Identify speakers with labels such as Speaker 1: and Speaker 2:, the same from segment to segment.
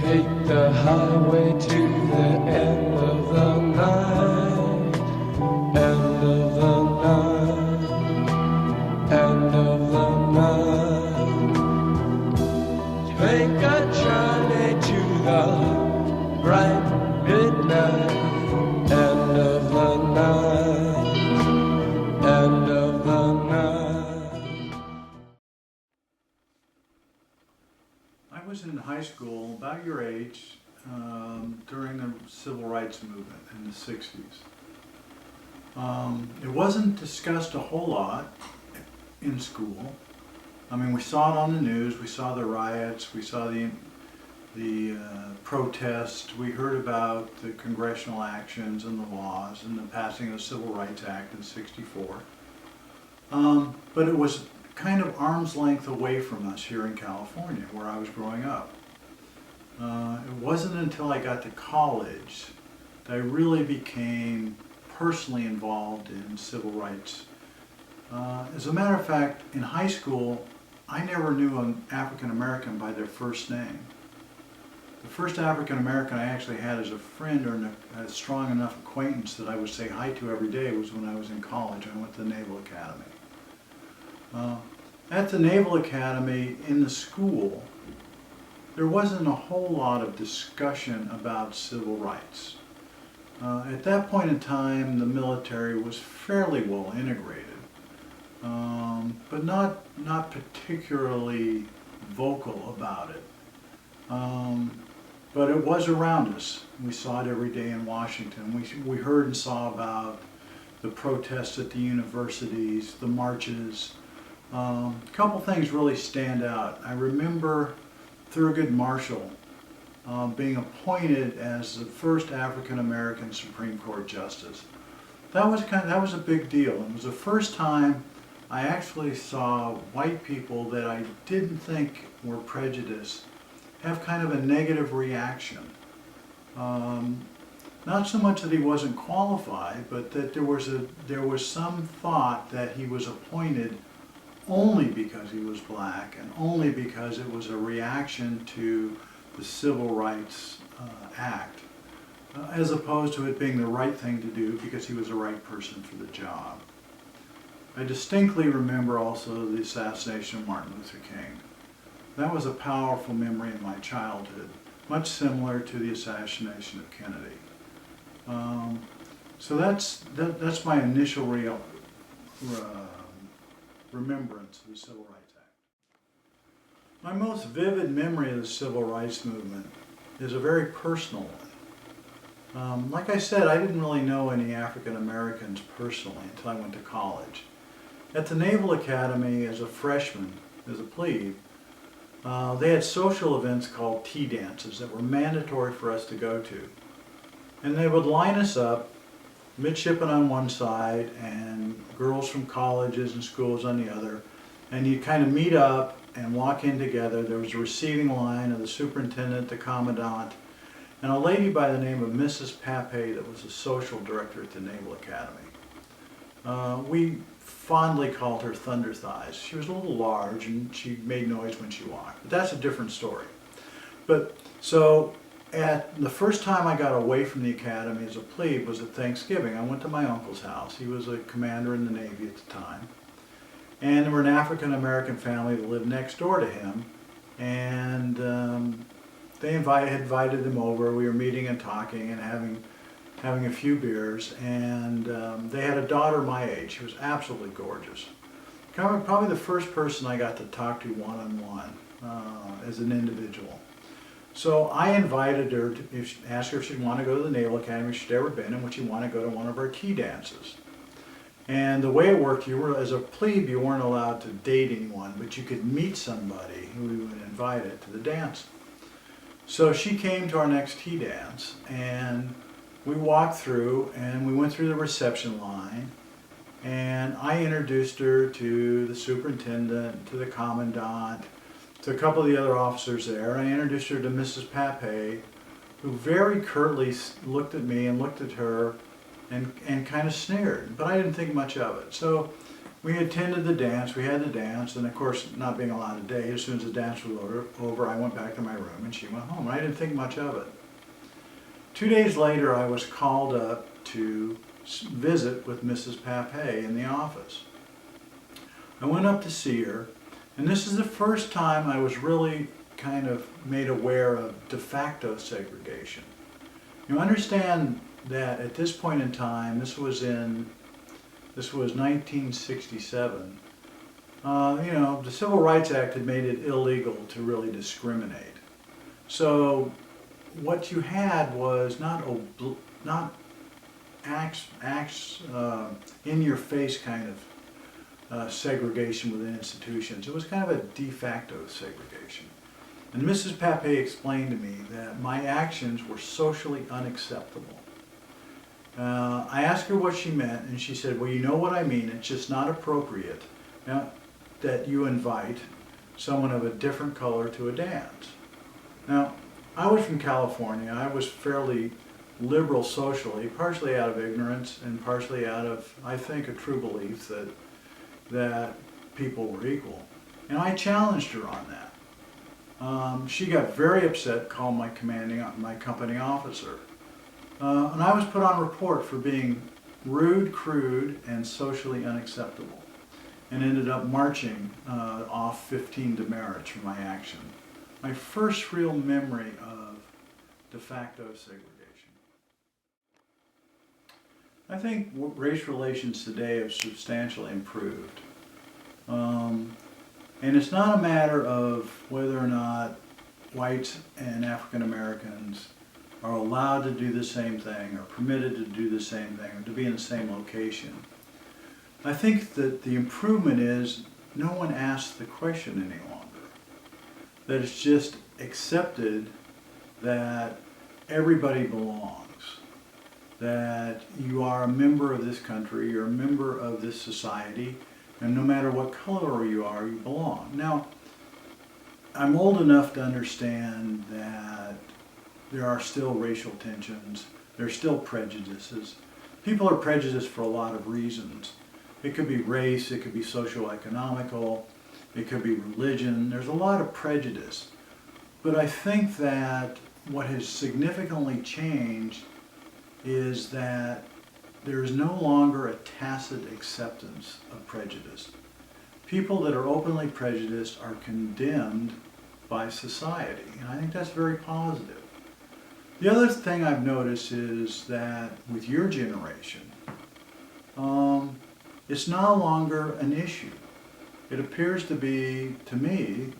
Speaker 1: take the highway to the end of the night, end of the night, end of the night. Take a journey to the bright midnight, end of the night, end of the night.
Speaker 2: I was in high school, about your age, during the civil rights movement in the 60s. It wasn't discussed a whole lot in school. I mean, we saw it on the news, we saw the riots, we saw the protests, we heard about the congressional actions and the laws and the passing of the Civil Rights Act in '64. But it was kind of arm's length away from us here in California, where I was growing up. It wasn't until I got to college that I really became personally involved in civil rights. As a matter of fact, in high school, I never knew an African American by their first name. The first African American I actually had as a friend or a strong enough acquaintance that I would say hi to every day was when I was in college. I went to the Naval Academy. At the Naval Academy, in the school, there wasn't a whole lot of discussion about civil rights. At that point in time, the military was fairly well integrated, but not particularly vocal about it. But it was around us. We saw it every day in Washington. We heard and saw about the protests at the universities, the marches. A couple things really stand out. I remember Thurgood Marshall being appointed as the first African American Supreme Court Justice. That was a big deal. It was the first time I actually saw white people that I didn't think were prejudiced have kind of a negative reaction. Not so much that he wasn't qualified, but that there was some thought that he was appointed only because he was black and only because it was a reaction to the Civil Rights Act, as opposed to it being the right thing to do because he was the right person for the job. I distinctly remember also the assassination of Martin Luther King. That was a powerful memory in my childhood, much similar to the assassination of Kennedy. So that's my initial remembrance of the Civil Rights Act. My most vivid memory of the Civil Rights Movement is a very personal one. Like I said, I didn't really know any African Americans personally until I went to college. At the Naval Academy as a freshman, as a plebe, they had social events called tea dances that were mandatory for us to go to. And they would line us up, midshipmen on one side and girls from colleges and schools on the other, and you'd kind of meet up and walk in together. There was a receiving line of the superintendent, the commandant, and a lady by the name of Mrs. Pape that was the social director at the Naval Academy. We fondly called her Thunder Thighs. She was a little large and she made noise when she walked, but that's a different story. But so at the first time I got away from the academy as a plebe was at Thanksgiving. I went to my uncle's house. He was a commander in the Navy at the time. And there were an African American family that lived next door to him. And they had invited him over. We were meeting and talking and having a few beers. And they had a daughter my age. She was absolutely gorgeous. Probably the first person I got to talk to one-on-one as an individual. So I invited her, asked her if she'd want to go to the Naval Academy if she'd ever been, and would she want to go to one of our tea dances. And the way it worked, as a plebe, you weren't allowed to date anyone, but you could meet somebody who we would invite to the dance. So she came to our next tea dance, and we walked through, and we went through the reception line, and I introduced her to the superintendent, to the commandant, to a couple of the other officers there. I introduced her to Mrs. Pape, who very curtly looked at me and looked at her and kind of sneered, but I didn't think much of it. So we attended the dance, we had the dance, and of course, not being allowed to date, as soon as the dance was over, I went back to my room and she went home. I didn't think much of it. 2 days later, I was called up to visit with Mrs. Papay in the office. I went up to see her, and this is the first time I was really kind of made aware of de facto segregation. You understand that at this point in time, this was 1967, the Civil Rights Act had made it illegal to really discriminate. So what you had was not acts in your face kind of segregation within institutions. It was kind of a de facto segregation. And Mrs. Papay explained to me that my actions were socially unacceptable. I asked her what she meant, and she said, well, you know what I mean, it's just not appropriate that you invite someone of a different color to a dance. Now, I was from California. I was fairly liberal socially, partially out of ignorance and partially out of, I think, a true belief that people were equal. And I challenged her on that. She got very upset, called my company officer. And I was put on report for being rude, crude, and socially unacceptable, and ended up marching off 15 demerits for my action. My first real memory of de facto segregation. I think race relations today have substantially improved. And it's not a matter of whether or not whites and African Americans are allowed to do the same thing or permitted to do the same thing or to be in the same location. I think that the improvement is no one asks the question any longer. That it's just accepted that everybody belongs, that you are a member of this country, you're a member of this society, and no matter what color you are, you belong. Now, I'm old enough to understand that there are still racial tensions, there are still prejudices. People are prejudiced for a lot of reasons. It could be race, it could be socio-economical, it could be religion. There's a lot of prejudice. But I think that what has significantly changed is that there is no longer a tacit acceptance of prejudice. People that are openly prejudiced are condemned by society, and I think that's very positive. The other thing I've noticed is that with your generation, it's no longer an issue. It appears to be, to me,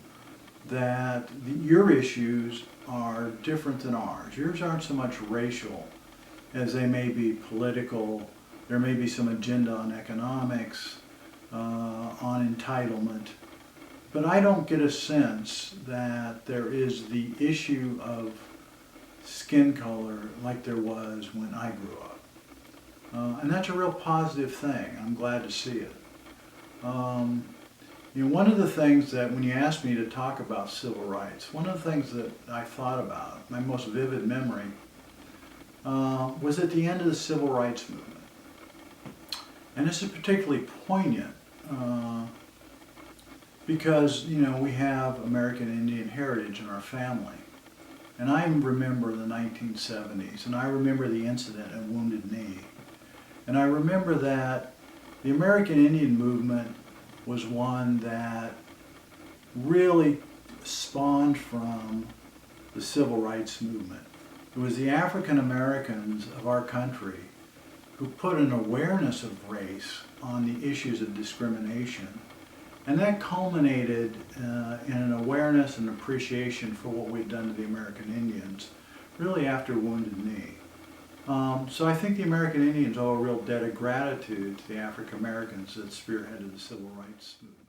Speaker 2: that your issues are different than ours. Yours aren't so much racial as they may be political. There may be some agenda on economics, on entitlement. But I don't get a sense that there is the issue of skin color like there was when I grew up. And that's a real positive thing. I'm glad to see it. One of the things that when you asked me to talk about civil rights, one of the things that I thought about, my most vivid memory, was at the end of the civil rights movement. And this is particularly poignant because, we have American Indian heritage in our family. And I remember the 1970s, and I remember the incident at Wounded Knee. And I remember that the American Indian movement was one that really spawned from the civil rights movement. It was the African Americans of our country who put an awareness of race on the issues of discrimination. And that culminated in an awareness and appreciation for what we've done to the American Indians, really after Wounded Knee. So I think the American Indians owe a real debt of gratitude to the African Americans that spearheaded the civil rights movement.